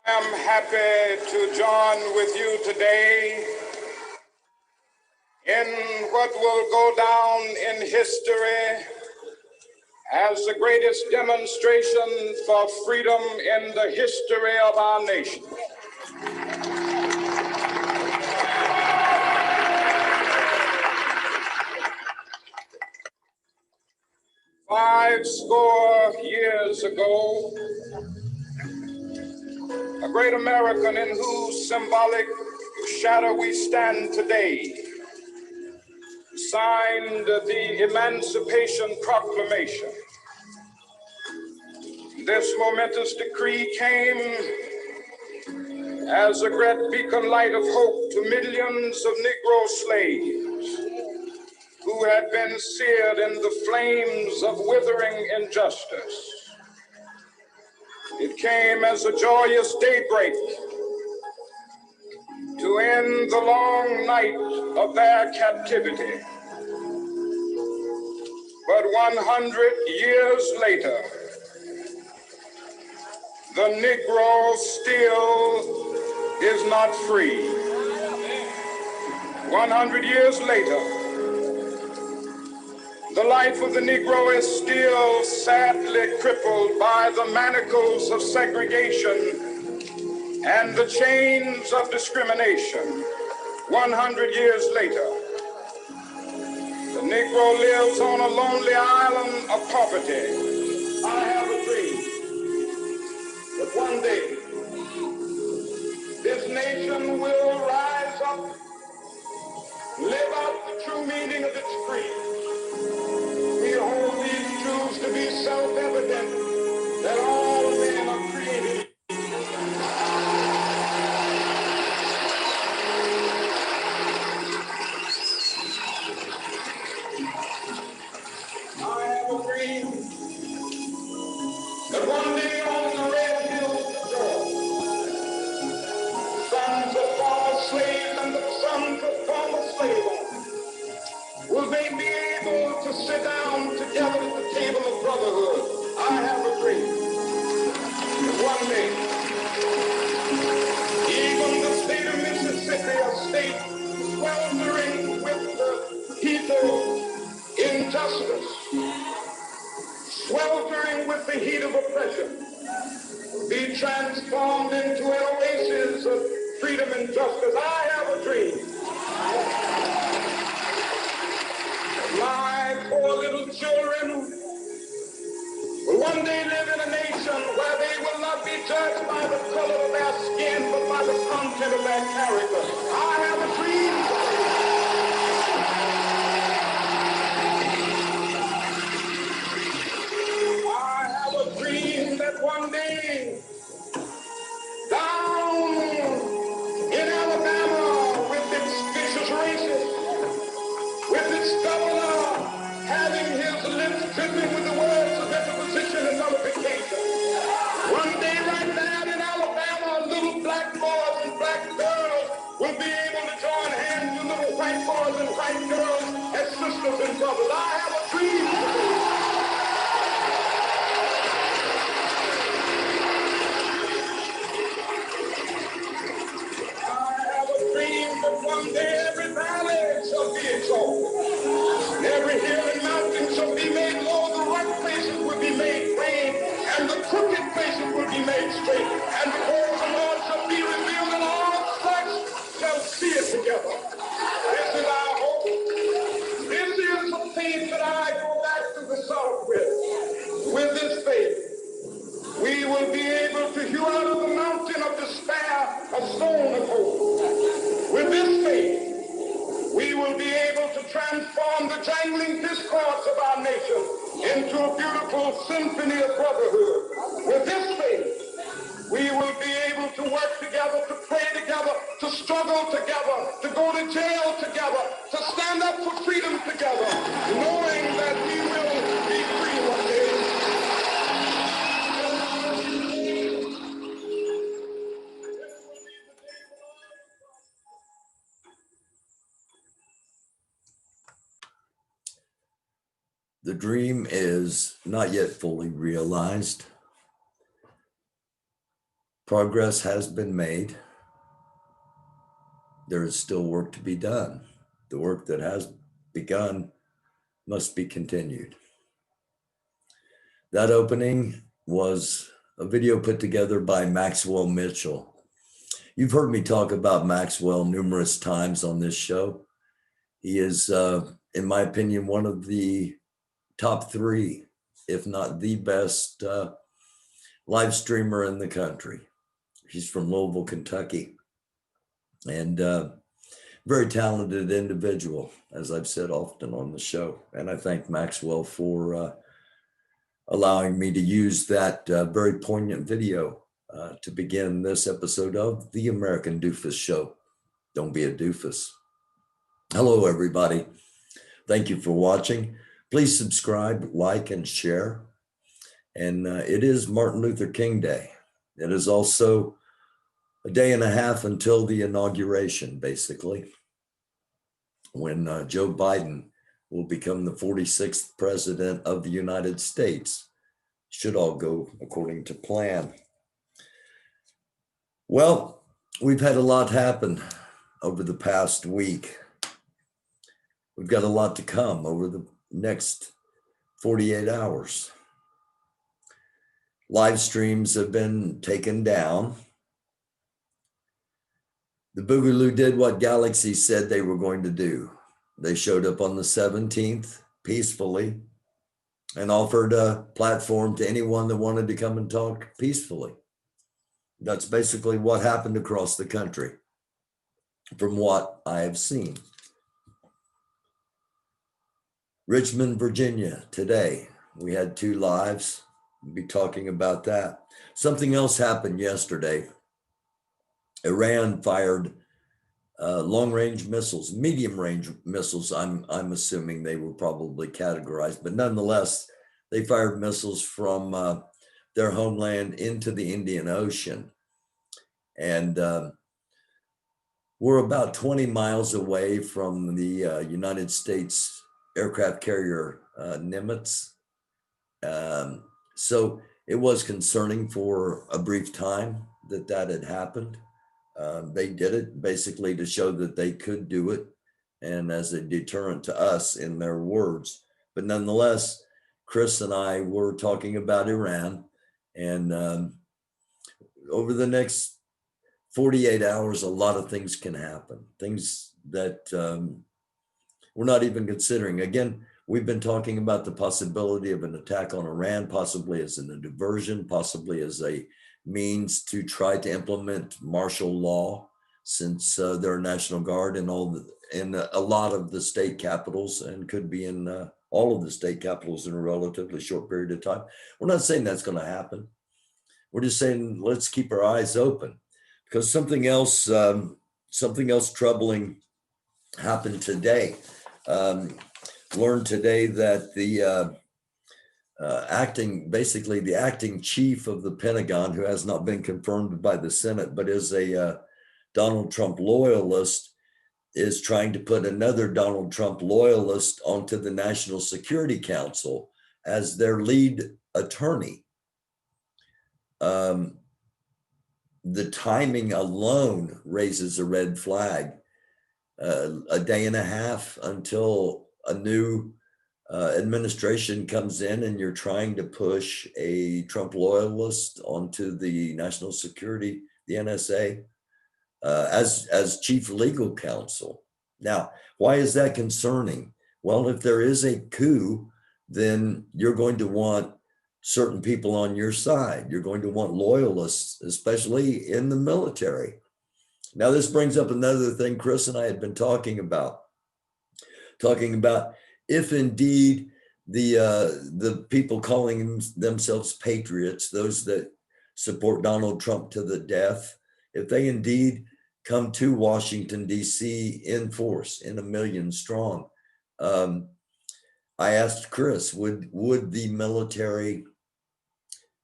I'm happy to join with you today in what will go down in history as the greatest demonstration for freedom in the history of our nation. Five score years ago, a great American in whose symbolic shadow we stand today signed the Emancipation Proclamation. This momentous decree came as a great beacon light of hope to millions of Negro slaves who had been seared in the flames of withering injustice. It came as a joyous daybreak to end the long night of their captivity. But 100 years later, the Negro still is not free. 100 years later, the life of the Negro is still sadly crippled by the manacles of segregation and the chains of discrimination. 100 years later, the Negro lives on a lonely island of poverty. I have a dream that one day this nation will rise up, live out the true meaning of its creed. We hold these truths to be self-evident, that all men are created. I have a dream that one day on the red hills of Georgia, sons of former slaves and the sons of former slave owners will they be able to sit down together at the table of brotherhood. I have a dream that one day, even the state of Mississippi, a state sweltering with the heat of injustice, sweltering with the heat of oppression, be transformed into an oasis of freedom and justice. I have a dream. My poor little children will one day live in a nation where they will not be judged by the color of their skin, but by the content of their character. I have a dream. I have a dream that one day, down in Alabama, with its vicious races, with its governor having his lips dripping with the words of interposition and nullification. One day right there in Alabama, little black boys and black girls will be able to join hands with little white boys and white girls as sisters and brothers. I have a dream today. I have a dream that one day every valley shall be exalted. Every hill and mountain shall be made low, the rough places will be made plain, and the crooked places will be made straight, and the glory of the Lord shall be revealed, and all flesh shall see it together. This is our hope. This is the faith that I go back to the South with. With this faith, we will be able to hew out of the mountain of despair a stone of hope. With this faith, we will be able to transform the jangling discourse of our nation into a beautiful symphony of brotherhood. With this faith, we will be able to work together, to pray together, to struggle together, to go to jail together, to stand up for freedom together, knowing that we will be free one day. The dream is not yet fully realized. Progress has been made. There is still work to be done. The work that has begun must be continued. That opening was a video put together by Maxwell Mitchell. You've heard me talk about Maxwell numerous times on this show. He is, in my opinion, one of the top three, if not the best live streamer in the country. He's from Louisville, Kentucky, and very talented individual, as I've said often on the show. And I thank Maxwell for allowing me to use that very poignant video to begin this episode of the American Doofus Show. Don't be a doofus. Hello, everybody. Thank you for watching. Please subscribe, like, and share. And it is Martin Luther King Day. It is also a day and a half until the inauguration, basically, when Joe Biden will become the 46th president of the United States. Should all go according to plan. Well, we've had a lot happen over the past week. We've got a lot to come over the next 48 hours. Live streams have been taken down. The Boogaloo did what Galaxy said they were going to do. They showed up on the 17th peacefully and offered a platform to anyone that wanted to come and talk peacefully. That's basically what happened across the country, from what I have seen. Richmond, Virginia, today, we had 2 lives. We'll be talking about that. Something else happened yesterday. Iran fired long-range missiles, medium-range missiles. I'm assuming they were probably categorized, but nonetheless, they fired missiles from their homeland into the Indian Ocean. And we're about 20 miles away from the United States aircraft carrier Nimitz. So it was concerning for a brief time that had happened. They did it basically to show that they could do it and as a deterrent to us, in their words. But nonetheless, Chris and I were talking about Iran, and over the next 48 hours, a lot of things can happen, things that we're not even considering. Again, we've been talking about the possibility of an attack on Iran, possibly as a diversion, possibly as a means to try to implement martial law, since they're a National Guard in a lot of the state capitals, and could be in all of the state capitals in a relatively short period of time. We're not saying that's going to happen. We're just saying let's keep our eyes open, because something else troubling happened today. Learned today that the acting chief of the Pentagon, who has not been confirmed by the Senate, but is a Donald Trump loyalist, is trying to put another Donald Trump loyalist onto the National Security Council as their lead attorney. The timing alone raises a red flag. A day and a half until a new administration comes in, and you're trying to push a Trump loyalist onto the National Security, the NSA, as chief legal counsel. Now, why is that concerning? Well, if there is a coup, then you're going to want certain people on your side. You're going to want loyalists, especially in the military. Now, this brings up another thing Chris and I had been talking about if indeed the people calling themselves patriots, those that support Donald Trump to the death, if they indeed come to Washington, D.C. in force, in 1 million strong, I asked Chris, would the military,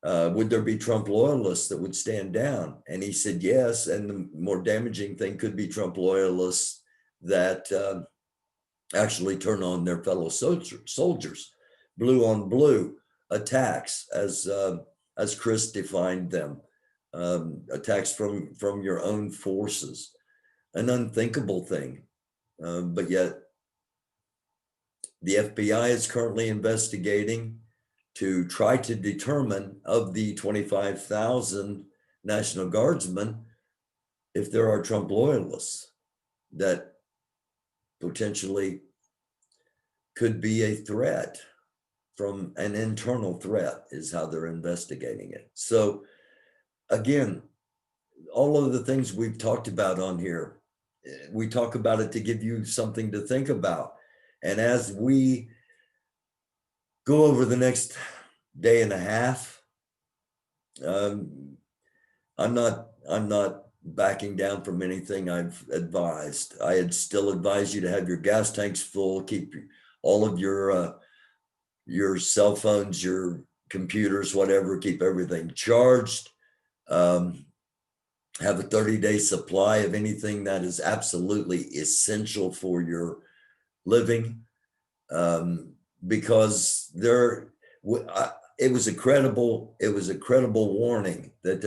would there be Trump loyalists that would stand down? And he said yes, and the more damaging thing could be Trump loyalists that actually turn on their fellow soldiers, blue on blue attacks, as Chris defined them. attacks from your own forces, an unthinkable thing. But yet the FBI is currently investigating to try to determine, of the 25,000 National Guardsmen, if there are Trump loyalists that potentially could be a threat, from an internal threat, is how they're investigating it. So again, all of the things we've talked about on here, we talk about it to give you something to think about. And as we go over the next day and a half, I'm not backing down from anything I've advised. I had still advise you to have your gas tanks full, keep all of your cell phones, your computers, whatever, keep everything charged. Have a 30-day supply of anything that is absolutely essential for your living, because it was a credible warning that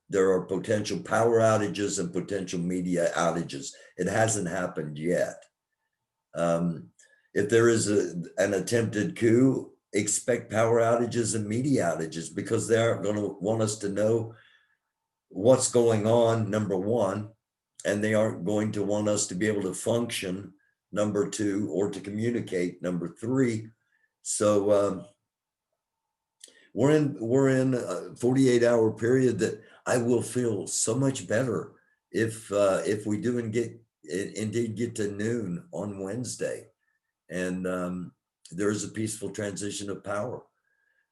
there are potential power outages and potential media outages. It hasn't happened yet. If there is an attempted coup, expect power outages and media outages, because they aren't going to want us to know what's going on, number one, and they aren't going to want us to be able to function, number two, or to communicate, number three. So we're in a 48-hour period that I will feel so much better if we do indeed get to noon on Wednesday, and there is a peaceful transition of power.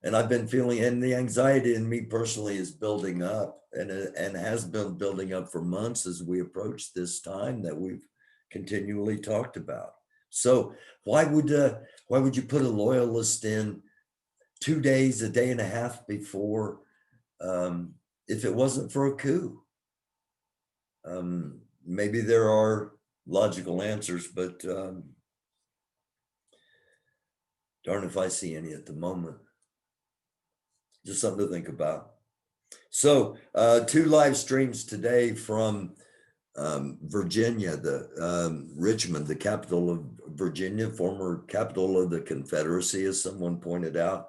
And I've been feeling, and the anxiety in me personally is building up, and has been building up for months as we approach this time that we've continually talked about. So why would you put a loyalist in 2 days, a day and a half before, if it wasn't for a coup? Maybe there are logical answers, but darn if I see any at the moment. Just something to think about. So 2 live streams today from Virginia, Richmond, the capital of Virginia, former capital of the Confederacy, as someone pointed out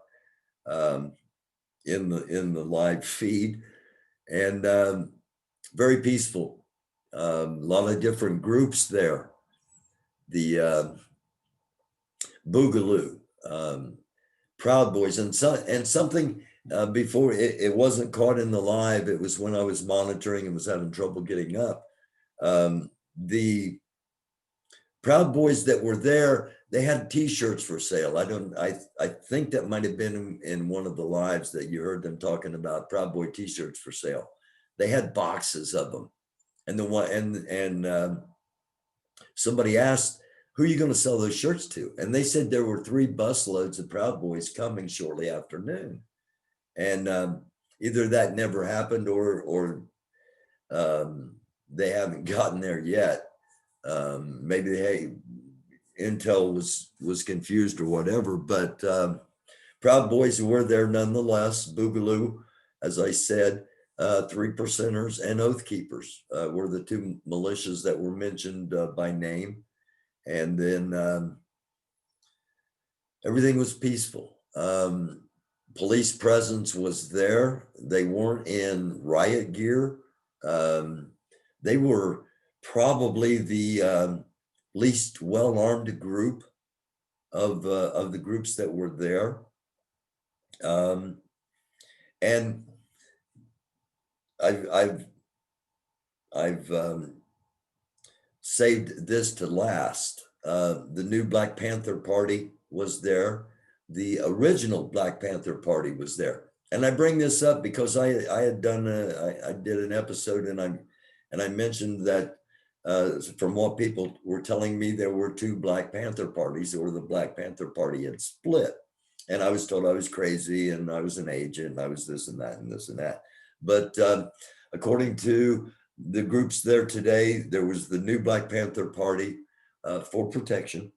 in the live feed, and very peaceful. A lot of different groups there. The Boogaloo, Proud Boys, and something. Before it wasn't caught in the live, it was when I was monitoring and was having trouble getting up. The Proud Boys that were there, they had T-shirts for sale. I think that might have been in one of the lives that you heard them talking about Proud Boy T-shirts for sale. They had boxes of them, and somebody asked, "Who are you going to sell those shirts to?" And they said there were 3 busloads of Proud Boys coming shortly after noon. And either that never happened, or they haven't gotten there yet. Maybe intel was confused or whatever. But Proud Boys were there nonetheless. Boogaloo, as I said, 3 Percenters and Oath Keepers were the 2 militias that were mentioned by name. And then everything was peaceful. Police presence was there. They weren't in riot gear. They were probably the least well-armed group of the groups that were there. And I've saved this to last. The new Black Panther Party was there. The original Black Panther Party was there. And I bring this up because I had done I did an episode, and I mentioned that from what people were telling me, there were 2 Black Panther parties, or the Black Panther Party had split. And I was told I was crazy, and I was an agent, and I was this and that and this and that. But according to the groups there today, there was the new Black Panther Party for protection,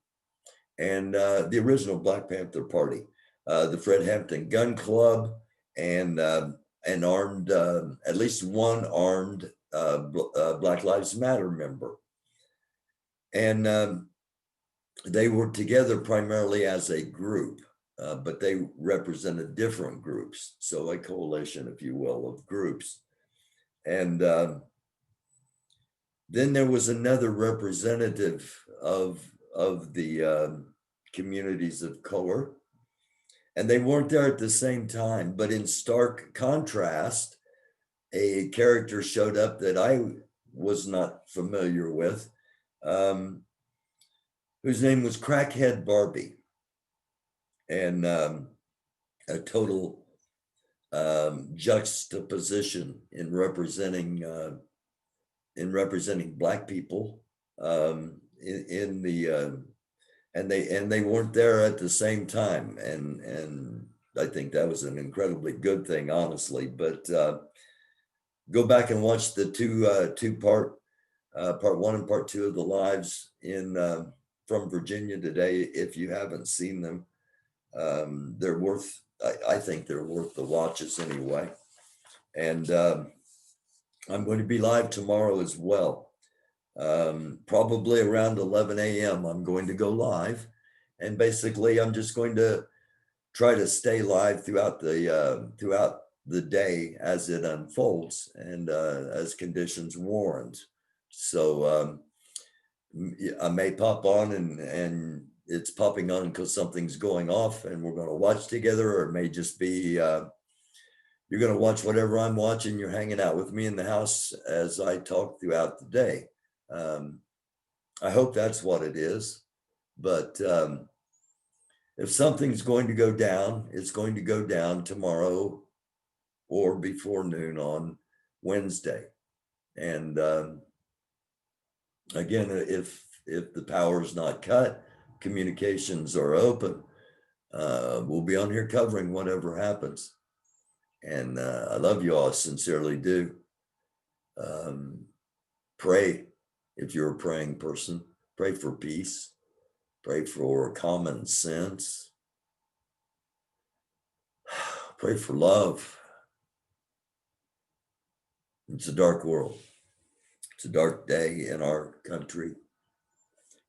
and the original Black Panther Party, the Fred Hampton Gun Club, and an armed, at least one armed Black Lives Matter member. And they were together primarily as a group, but they represented different groups. So a coalition, if you will, of groups. And then there was another representative of the communities of color, and they weren't there at the same time. But in stark contrast, a character showed up that I was not familiar with, whose name was Crackhead Barbie, and a total juxtaposition in representing Black people in the and they weren't there at the same time, and I think that was an incredibly good thing, honestly. But go back and watch the two part one and part two of the lives in from Virginia today if you haven't seen them. They're worth, I think they're worth the watches anyway. And I'm going to be live tomorrow as well. Probably around 11 a.m. I'm going to go live, and basically I'm just going to try to stay live throughout the day as it unfolds and as conditions warrant. So I may pop on and it's popping on because something's going off and we're going to watch together, or it may just be you're going to watch whatever I'm watching. You're hanging out with me in the house as I talk throughout the day. I hope that's what it is. But if something's going to go down, it's going to go down tomorrow or before noon on Wednesday. And again, if the power is not cut, communications are open. We'll be on here covering whatever happens. And I love you all, sincerely do. Pray if you're a praying person. Pray for peace. Pray for common sense. Pray for love. It's a dark world. It's a dark day in our country.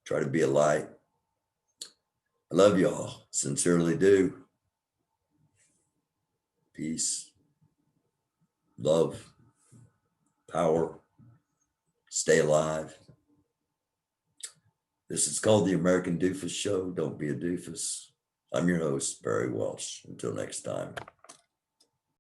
Try to be a light. I love y'all, sincerely do. Peace, love, power, stay alive. This is called the American Doofus Show. Don't be a doofus. I'm your host, Barry Welsh. Until next time.